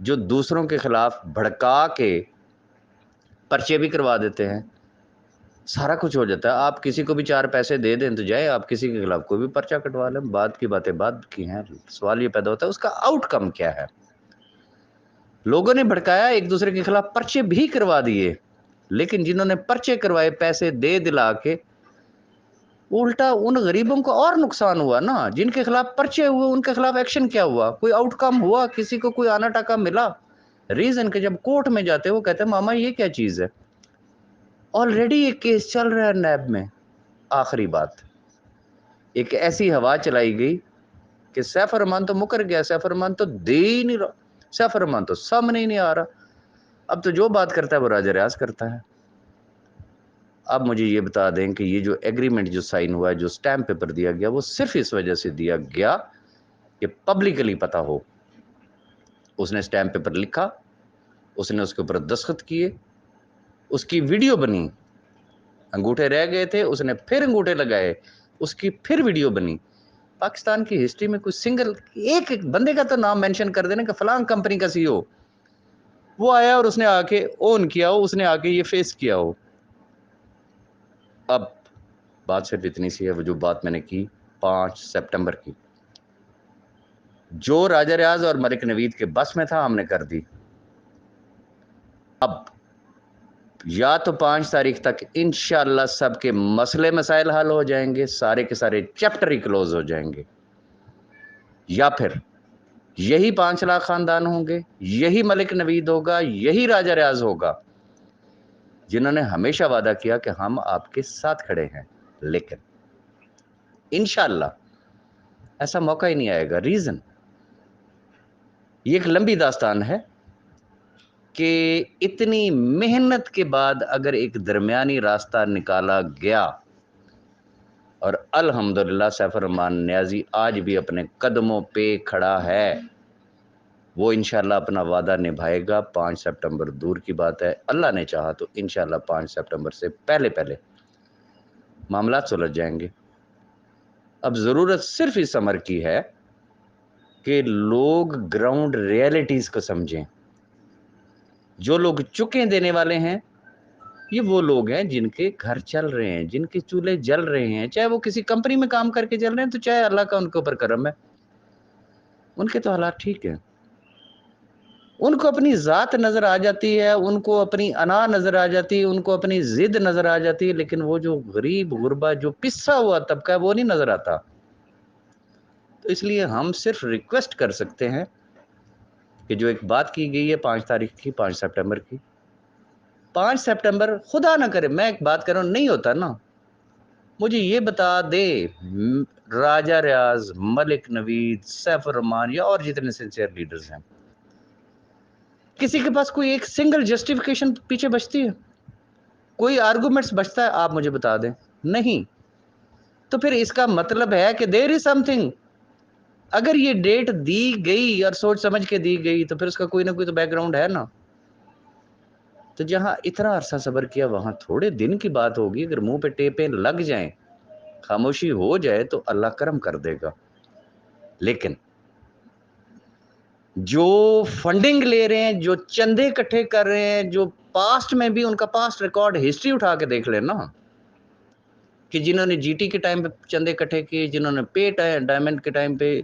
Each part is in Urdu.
جو دوسروں کے خلاف بھڑکا کے پرچے بھی کروا دیتے ہیں، سارا کچھ ہو جاتا ہے. آپ کسی کو بھی 4 پیسے دے دیں تو جائے آپ کسی کے خلاف کوئی بھی پرچہ کٹوا لیں. بات کی باتیں بات کی ہیں. سوال یہ پیدا ہوتا ہے اس کا آؤٹ کم کیا ہے. لوگوں نے بھڑکایا، ایک دوسرے کے خلاف پرچے بھی کروا دیے، لیکن جنہوں نے پرچے کروائے پیسے دے دلا کے، الٹا ان غریبوں کو اور نقصان ہوا نا. جن کے خلاف پرچے ہوئے ان کے خلاف ایکشن کیا ہوا؟ کوئی آؤٹ کم ہوا؟ کسی کو کوئی آنا ٹاکا ملا؟ ریزن کہ جب کورٹ میں جاتے وہ کہتے ہیں ماما یہ کیا چیز ہے، آلریڈی ایک کیس چل رہا ہے نیب میں. آخری بات، ایک ایسی ہوا چلائی گئی کہ سیف الرحمان تو مکر گیا، سیف الرحمان تو دے ہی نہیں رہا، سیف الرحمان تو سامنے ہی نہیں آ رہا. اب تو جو بات کرتا ہے وہ راجہ ریاض کرتا ہے. اب مجھے یہ بتا دیں کہ یہ جو ایگریمنٹ جو سائن ہوا ہے، جو سٹیمپ پیپر دیا گیا، وہ صرف اس وجہ سے دیا گیا کہ پبلکلی پتہ ہو. اس نے سٹیمپ پیپر لکھا، اس نے اس کے اوپر دستخط کیے، اس کی ویڈیو بنی، انگوٹھے رہ گئے تھے، اس نے پھر انگوٹھے لگائے، اس کی پھر ویڈیو بنی. پاکستان کی ہسٹری میں کوئی سنگل ایک بندے کا تو نام مینشن کر دینا کہ فلاں کمپنی کا سی او وہ آیا اور اس نے آ کے اون کیا ہو، اس نے آ کے یہ فیس کیا ہو. اب بات صرف اتنی سی ہے، وہ جو بات میں نے کی 5 سپٹمبر کی، جو راجہ ریاض اور ملک نوید کے بس میں تھا ہم نے کر دی. اب یا تو 5 تاریخ تک انشاءاللہ سب کے مسئلے مسائل حل ہو جائیں گے، سارے کے سارے چیپٹر ہی کلوز ہو جائیں گے، یا پھر یہی 5 لاکھ خاندان ہوں گے، یہی ملک نوید ہوگا، یہی راجہ ریاض ہوگا جنہوں نے ہمیشہ وعدہ کیا کہ ہم آپ کے ساتھ کھڑے ہیں. لیکن انشاءاللہ ایسا موقع ہی نہیں آئے گا. ریزن یہ ایک لمبی داستان ہے کہ اتنی محنت کے بعد اگر ایک درمیانی راستہ نکالا گیا، اور الحمدللہ سیف الرحمان نیازی آج بھی اپنے قدموں پہ کھڑا ہے، وہ انشاءاللہ اپنا وعدہ نبھائے گا. 5 سپٹمبر دور کی بات ہے، اللہ نے چاہا تو انشاءاللہ 5 سپٹمبر سے پہلے معاملات سلجھ جائیں گے. اب ضرورت صرف اس امر کی ہے کہ لوگ گراؤنڈ ریئلٹیز کو سمجھیں. جو لوگ چکیں دینے والے ہیں یہ وہ لوگ ہیں جن کے گھر چل رہے ہیں، جن کے چولہے جل رہے ہیں، چاہے وہ کسی کمپنی میں کام کر کے چل رہے ہیں تو چاہے اللہ کا ان کے اوپر کرم ہے، ان کے تو حالات ٹھیک ہیں. ان کو اپنی ذات نظر آ جاتی ہے، ان کو اپنی انا نظر آ جاتی ہے، ان کو اپنی ضد نظر آ جاتی ہے، لیکن وہ جو غریب غربا جو پسا ہوا طبقہ ہے وہ نہیں نظر آتا. تو اس لیے ہم صرف ریکویسٹ کر سکتے ہیں کہ جو ایک بات کی گئی ہے 5 تاریخ کی، 5 سپٹمبر کی، 5 سپٹمبر خدا نہ کرے، میں ایک بات کر رہا ہوں نہیں ہوتا نا، مجھے یہ بتا دے راجہ ریاض، ملک نوید، سیف الرحمان یا اور جتنے سنسیئر لیڈرز ہیں، کسی کے پاس کوئی ایک سنگل جسٹیفیکیشن پیچھے بچتی ہے؟ کوئی آرگومنٹس بچتا ہے؟ آپ مجھے بتا دیں. نہیں. تو پھر اس کا مطلب ہے کہ دیر از سم تھنگ. اگر یہ ڈیٹ دی گئی اور سوچ سمجھ کے دی گئی تو پھر اس کا کوئی نہ کوئی تو بیک گراؤنڈ ہے نا. تو جہاں اتنا عرصہ صبر کیا وہاں تھوڑے دن کی بات ہوگی. اگر منہ پہ ٹیپیں لگ جائیں، خاموشی ہو جائے تو اللہ کرم کر دے گا. لیکن جو فنڈنگ لے رہے ہیں، جو چندے اکٹھے کر رہے ہیں، جو پاسٹ میں بھی ان کا پاسٹ ریکارڈ ہسٹری اٹھا کے دیکھ لیں نا، کہ جنہوں نے جی ٹی کے ٹائم پہ چندے اکٹھے کیے، جنہوں نے پے ڈائمنڈ کے ٹائم پہ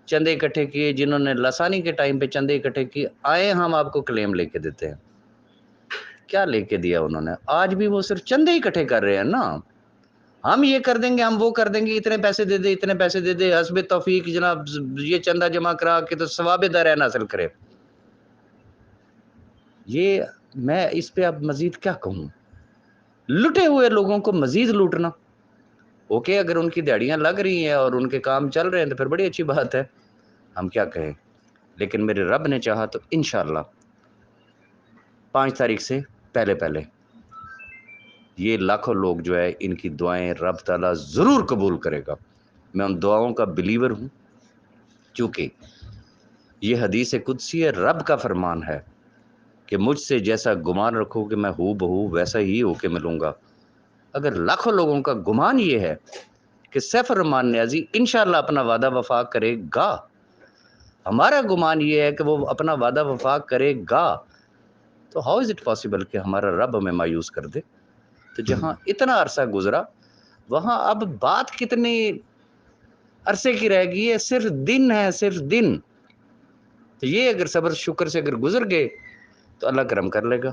چندے اکٹھے کیے، جنہوں نے لسانی کے ٹائم پہ چندے اکٹھے کیے، آئے ہم آپ کو کلیم لے کے دیتے ہیں. کیا لے کے دیا انہوں نے؟ آج بھی وہ صرف چندے اکٹھے کر رہے ہیں نا. ہم یہ کر دیں گے، ہم وہ کر دیں گے، اتنے پیسے دے دے، اتنے پیسے دے دے، حسب توفیق جناب یہ چندہ جمع کرا کے تو ثواب دارین حاصل کرے. یہ میں اس پہ اب مزید کیا کہوں؟ لٹے ہوئے لوگوں کو مزید لوٹنا. اوکے، اگر ان کی دیہڑیاں لگ رہی ہیں اور ان کے کام چل رہے ہیں تو پھر بڑی اچھی بات ہے، ہم کیا کہیں. لیکن میرے رب نے چاہا تو انشاءاللہ 5 تاریخ سے پہلے یہ لاکھوں لوگ جو ہے ان کی دعائیں رب تعالیٰ ضرور قبول کرے گا. میں ان دعاؤں کا بلیور ہوں، چونکہ یہ حدیث قدسی ہے، رب کا فرمان ہے کہ مجھ سے جیسا گمان رکھو کہ میں ہو بہو ویسا ہی ہو کے ملوں گا. اگر لاکھوں لوگوں کا گمان یہ ہے کہ سیف الرحمان نیازی انشاءاللہ اپنا وعدہ وفا کرے گا، ہمارا گمان یہ ہے کہ وہ اپنا وعدہ وفا کرے گا، تو ہاؤ از اٹ پاسبل کہ ہمارا رب ہمیں مایوس کر دے؟ تو جہاں اتنا عرصہ گزرا وہاں اب بات کتنی عرصے کی رہ گئی ہے، صرف دن ہے، صرف دن. تو یہ اگر صبر شکر سے اگر گزر گئے تو اللہ کرم کر لے گا.